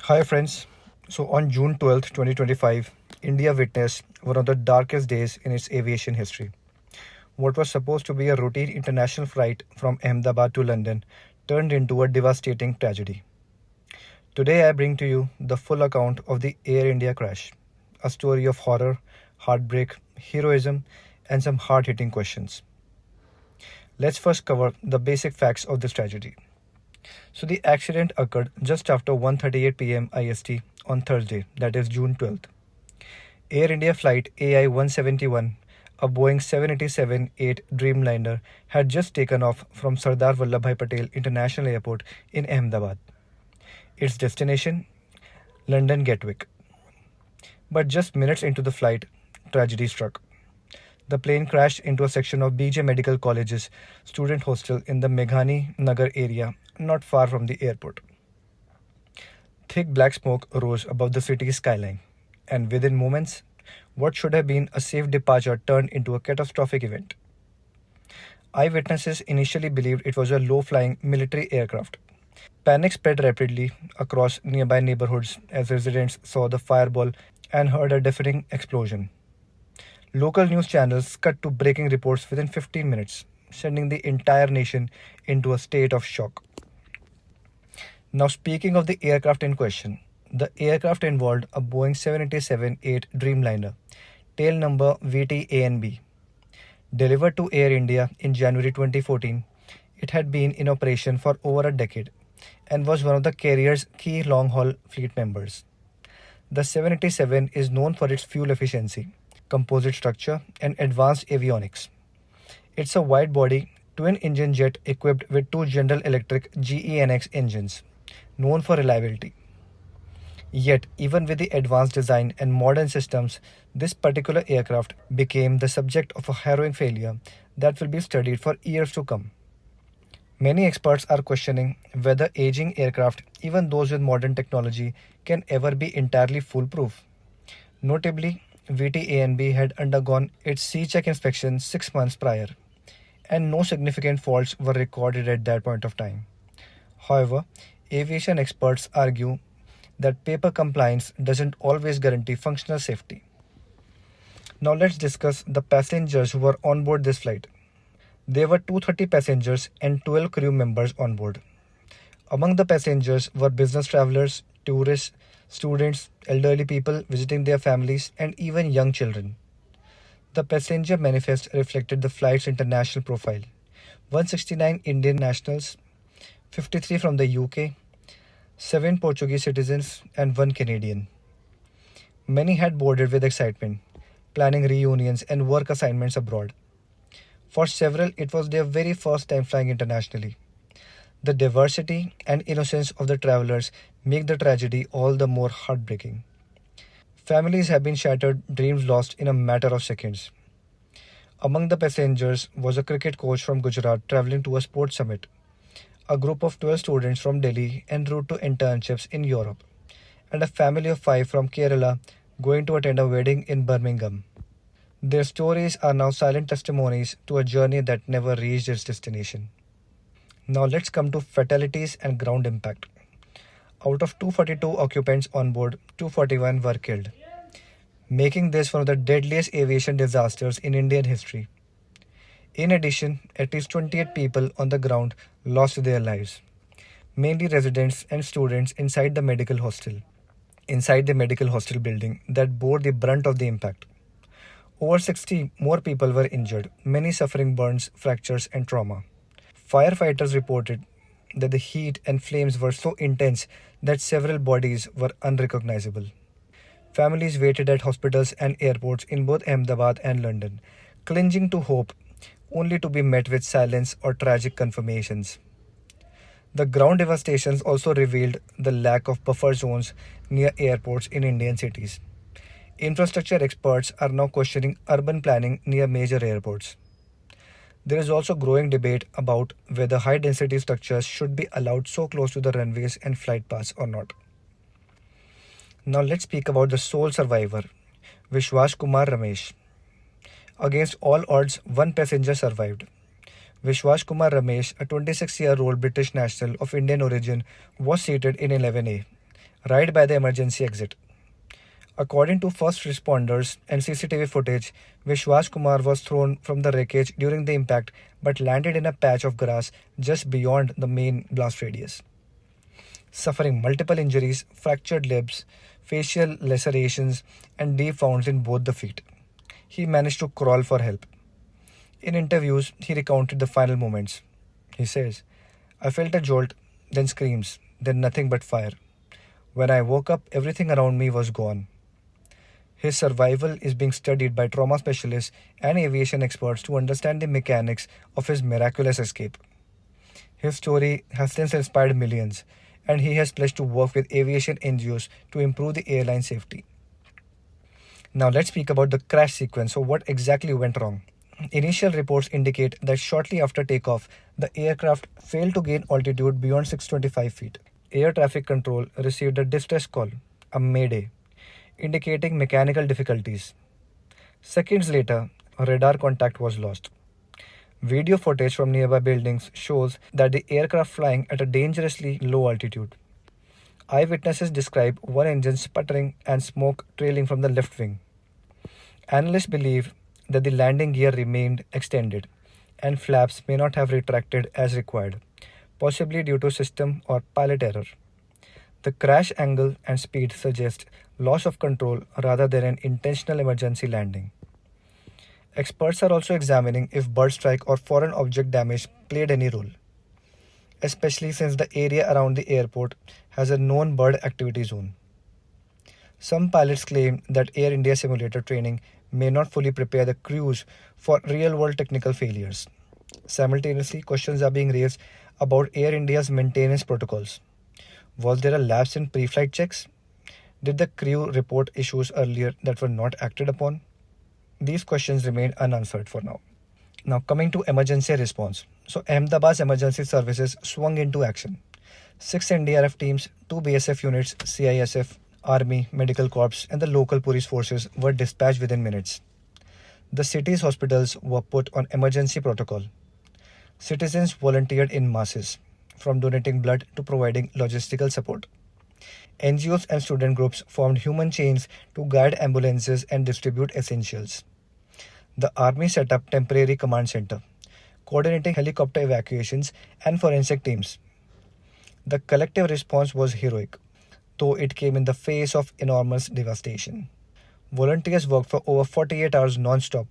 Hi friends. So on June 12th, 2025, India witnessed one of the darkest days in its aviation history. What was supposed to be a routine international flight from Ahmedabad to London turned into a devastating tragedy. Today I bring to you the full account of the Air India crash, a story of horror, heartbreak, heroism, and some hard-hitting questions. Let's first cover the basic facts of this tragedy. So the accident occurred just after 1:38 p.m. IST on Thursday, that is June 12th. Air India flight AI171, a Boeing 787-8 Dreamliner, had just taken off from Sardar Vallabhbhai Patel International Airport in Ahmedabad. Its destination, London Gatwick. But just minutes into the flight, tragedy struck. The plane crashed into a section of BJ Medical College's student hostel in the Meghani Nagar area, not far from the airport. Thick black smoke rose above the city's skyline, and within moments, what should have been a safe departure turned into a catastrophic event. Eyewitnesses initially believed it was a low flying military aircraft. Panic spread rapidly across nearby neighborhoods as residents saw the fireball and heard a deafening explosion. Local news channels cut to breaking reports within 15 minutes, sending the entire nation into a state of shock. Now, speaking of the aircraft in question, the aircraft involved a Boeing 787-8 Dreamliner, tail number VTANB. Delivered to Air India in January 2014, it had been in operation for over a decade and was one of the carrier's key long haul fleet members. The 787 is known for its fuel efficiency, composite structure, and advanced avionics. It's a wide body, twin engine jet equipped with two General Electric GEnx engines, known for reliability. Yet, even with the advanced design and modern systems, this particular aircraft became the subject of a harrowing failure that will be studied for years to come. Many experts are questioning whether aging aircraft, even those with modern technology, can ever be entirely foolproof. Notably, VTANB had undergone its C-check inspection 6 months prior, and no significant faults were recorded at that point of time. However, aviation experts argue that paper compliance doesn't always guarantee functional safety. Now let's discuss the passengers who were on board this flight. There were 230 passengers and 12 crew members on board. Among the passengers were business travelers, tourists, students, elderly people visiting their families, and even young children. The passenger manifest reflected the flight's international profile: 169 Indian nationals, 53 from the UK, 7 Portuguese citizens, and 1 Canadian. Many had boarded with excitement, planning reunions and work assignments abroad. For several, it was their very first time flying internationally. The diversity and innocence of the travelers make the tragedy all the more heartbreaking. Families have been shattered, dreams lost in a matter of seconds. Among the passengers was a cricket coach from Gujarat traveling to a sports summit, a group of 12 students from Delhi en route to internships in Europe, and a family of 5 from Kerala going to attend a wedding in Birmingham. Their stories are now silent testimonies to a journey that never reached its destination. Now let's come to fatalities and ground impact. Out of 242 occupants on board, 241 were killed, making this one of the deadliest aviation disasters in Indian history. In addition, at least 28 people on the ground lost their lives, mainly residents and students inside the medical hostel building that bore the brunt of the impact. Over 60 more people were injured, many suffering burns, fractures, and trauma. Firefighters reported that the heat and flames were so intense that several bodies were unrecognizable. Families waited at hospitals and airports in both Ahmedabad and London, clinging to hope only to be met with silence or tragic confirmations. The ground devastations also revealed the lack of buffer zones near airports in Indian cities. Infrastructure experts are now questioning urban planning near major airports. There is also growing debate about whether high density structures should be allowed so close to the runways and flight paths or not. Now let's speak about the sole survivor, Vishwas Kumar Ramesh. Against all odds, one passenger survived. Vishwas Kumar Ramesh, a 26-year-old British national of Indian origin, was seated in 11A. right by the emergency exit. According to first responders and CCTV footage, Vishwas Kumar was thrown from the wreckage during the impact but landed in a patch of grass just beyond the main blast radius. Suffering multiple injuries, fractured lips, facial lacerations, and deep wounds in both the feet. He managed to crawl for help. In interviews, he recounted the final moments. He says, I felt a jolt, then screams, then nothing but fire. When I woke up, everything around me was gone. His survival is being studied by trauma specialists and aviation experts to understand the mechanics of his miraculous escape. His story has since inspired millions, and he has pledged to work with aviation NGOs to improve the airline safety. Now let's speak about the crash sequence. So, what exactly went wrong? Initial reports indicate that shortly after takeoff, the aircraft failed to gain altitude beyond 625 feet. Air traffic control received a distress call, a mayday, indicating mechanical difficulties. Seconds later, radar contact was lost. Video footage from nearby buildings shows that the aircraft flying at a dangerously low altitude. Eyewitnesses describe one engine sputtering and smoke trailing from the left wing. Analysts believe that the landing gear remained extended and flaps may not have retracted as required, possibly due to system or pilot error. The crash angle and speed suggest loss of control rather than an intentional emergency landing. Experts are also examining if bird strike or foreign object damage played any role, especially since the area around the airport has a known bird activity zone. Some pilots claim that Air India simulator training may not fully prepare the crews for real world technical failures. Simultaneously, questions are being raised about Air India's maintenance protocols. Was there a lapse in pre flight checks? Did the crew report issues earlier that were not acted upon? These questions remain unanswered for now. Now, coming to emergency response. So, Ahmedabad's emergency services swung into action. 6 NDRF teams, 2 BSF units, CISF, Army, Medical Corps, and the local police forces were dispatched within minutes. The city's hospitals were put on emergency protocol. Citizens volunteered in masses, from donating blood to providing logistical support. NGOs and student groups formed human chains to guide ambulances and distribute essentials. The army set up temporary command center, coordinating helicopter evacuations and forensic teams. The collective response was heroic, though it came in the face of enormous devastation. Volunteers worked for over 48 hours non-stop.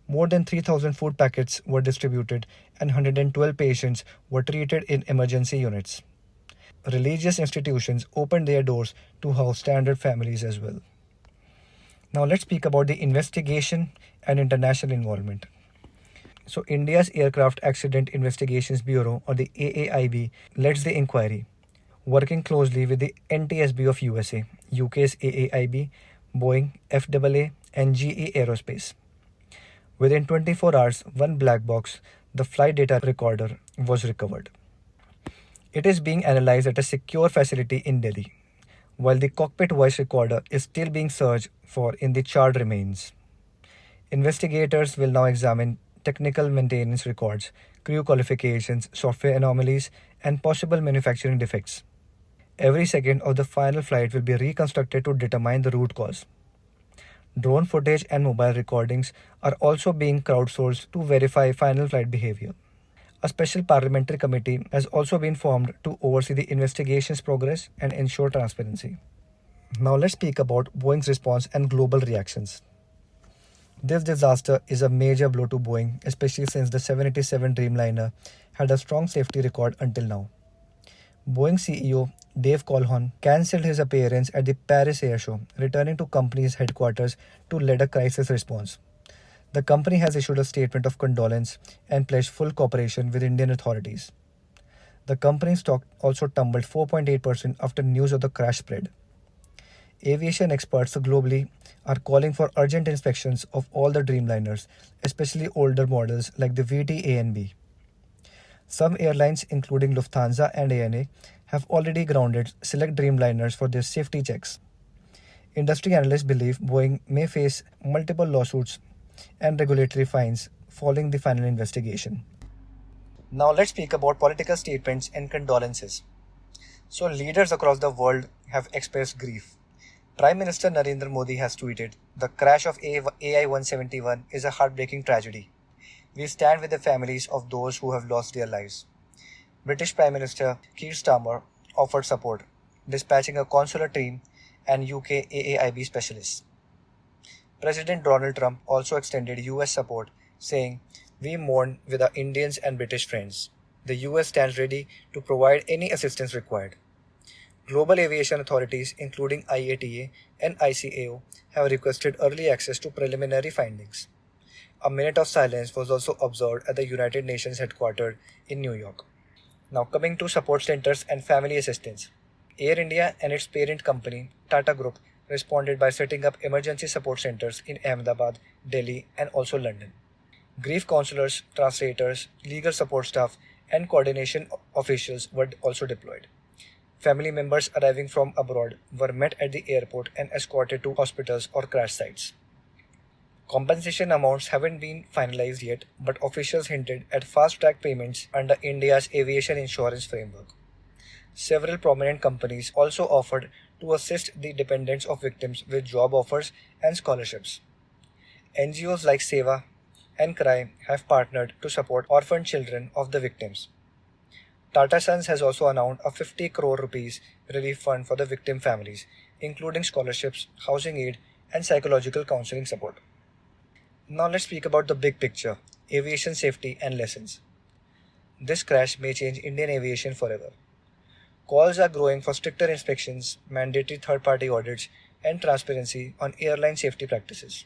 More than 3,000 food packets were distributed and 112 patients were treated in emergency units. Religious institutions opened their doors to house standard families as well. Now let's speak about the investigation and international involvement. So India's Aircraft Accident Investigations Bureau, or the AAIB, leads the inquiry, working closely with the NTSB of USA, UK's AAIB, Boeing, FAA, and GE Aerospace. Within 24 hours, one black box, the flight data recorder, was recovered. It is being analyzed at a secure facility in Delhi, while the cockpit voice recorder is still being searched for in the charred remains. Investigators will now examine technical maintenance records, crew qualifications, software anomalies, and possible manufacturing defects. Every second of the final flight will be reconstructed to determine the root cause. Drone footage and mobile recordings are also being crowdsourced to verify final flight behavior. A special parliamentary committee has also been formed to oversee the investigation's progress and ensure transparency. Now let's speak about Boeing's response and global reactions. This disaster is a major blow to Boeing, especially since the 787 Dreamliner had a strong safety record until now. Boeing CEO Dave Calhoun cancelled his appearance at the Paris Air Show, returning to company's headquarters to lead a crisis response. The company has issued a statement of condolence and pledged full cooperation with Indian authorities. The company's stock also tumbled 4.8% after news of the crash spread. Aviation experts globally are calling for urgent inspections of all the Dreamliners, especially older models like the VT-A and B. Some airlines, including Lufthansa and ANA, have already grounded select Dreamliners for their safety checks. Industry analysts believe Boeing may face multiple lawsuits and regulatory fines following the final investigation. Now let's speak about political statements and condolences. So, leaders across the world have expressed grief. Prime Minister Narendra Modi has tweeted, "The crash of AI171 is a heartbreaking tragedy. We stand with the families of those who have lost their lives." British Prime Minister Keir Starmer offered support, dispatching a consular team and UK AAIB specialists. President Donald Trump also extended US support, saying, "We mourn with our Indians and British friends. The US stands ready to provide any assistance required." Global aviation authorities, including IATA and ICAO, have requested early access to preliminary findings. A minute of silence was also observed at the United Nations headquarters in New York. Now, coming to support centers and family assistance. Air India and its parent company, Tata Group, responded by setting up emergency support centers in Ahmedabad, Delhi, and also London. Grief counselors, translators, legal support staff, and coordination officials were also deployed. Family members arriving from abroad were met at the airport and escorted to hospitals or crash sites. Compensation amounts haven't been finalized yet, but officials hinted at fast track payments under India's aviation insurance framework. Several prominent companies also offered to assist the dependents of victims with job offers and scholarships. NGOs like Seva and Cry have partnered to support orphaned children of the victims. Tata Sons has also announced a 50 crore rupees relief fund for the victim families, including scholarships, housing aid, and psychological counseling support. Now let's speak about the big picture, aviation safety and lessons. This crash may change Indian aviation forever. Calls are growing for stricter inspections, mandatory third-party audits, and transparency on airline safety practices.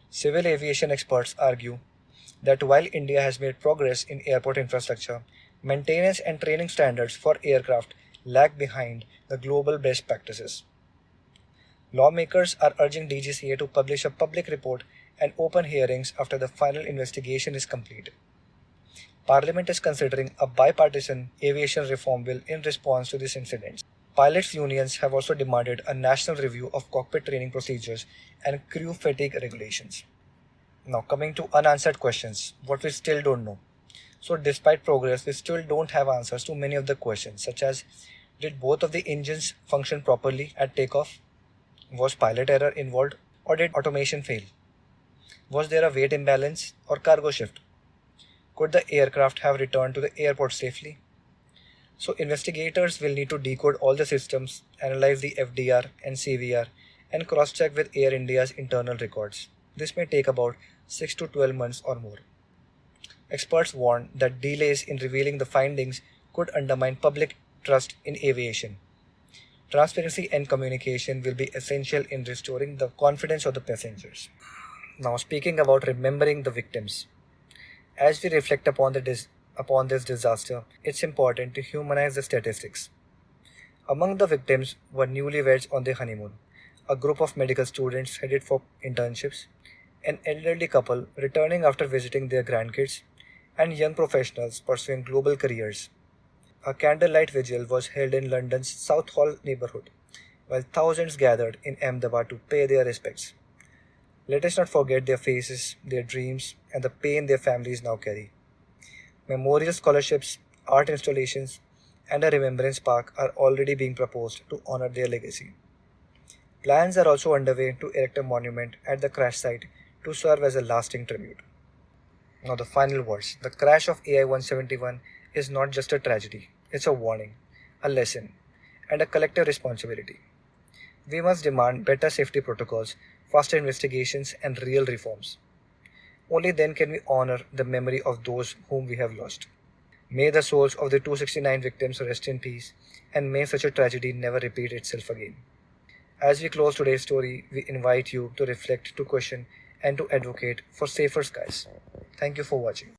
Civil aviation experts argue that while India has made progress in airport infrastructure, maintenance and training standards for aircraft lag behind the global best practices. Lawmakers are urging DGCA to publish a public report and open hearings after the final investigation is complete. Parliament is considering a bipartisan aviation reform bill in response to this incident. Pilots' unions have also demanded a national review of cockpit training procedures and crew fatigue regulations. Now, coming to unanswered questions, what we still don't know. So, despite progress, we still don't have answers to many of the questions, such as, did both of the engines function properly at takeoff? Was pilot error involved, or did automation fail? Was there a weight imbalance or cargo shift? Could the aircraft have returned to the airport safely? So, investigators will need to decode all the systems, analyze the FDR and CVR, and cross check with Air India's internal records. This may take about 6 to 12 months or more. Experts warn that delays in revealing the findings could undermine public trust in aviation. Transparency and communication will be essential in restoring the confidence of the passengers. Now, speaking about remembering the victims. As we reflect upon this disaster, it's important to humanize the statistics. Among the victims were newlyweds on their honeymoon, a group of medical students headed for internships, an elderly couple returning after visiting their grandkids, and young professionals pursuing global careers. A candlelight vigil was held in London's Southall neighborhood, while thousands gathered in Ahmedabad to pay their respects. Let us not forget their faces, their dreams, and the pain their families now carry. Memorial scholarships, art installations, and a remembrance park are already being proposed to honor their legacy. Plans are also underway to erect a monument at the crash site to serve as a lasting tribute. Now, the final words. The crash of AI 171 is not just a tragedy, it's a warning, a lesson, and a collective responsibility. We must demand better safety protocols, faster investigations, and real reforms. Only then can we honor the memory of those whom we have lost. May the souls of the 269 victims rest in peace, and may such a tragedy never repeat itself again. As we close today's story, we invite you to reflect, to question, and to advocate for safer skies. Thank you for watching.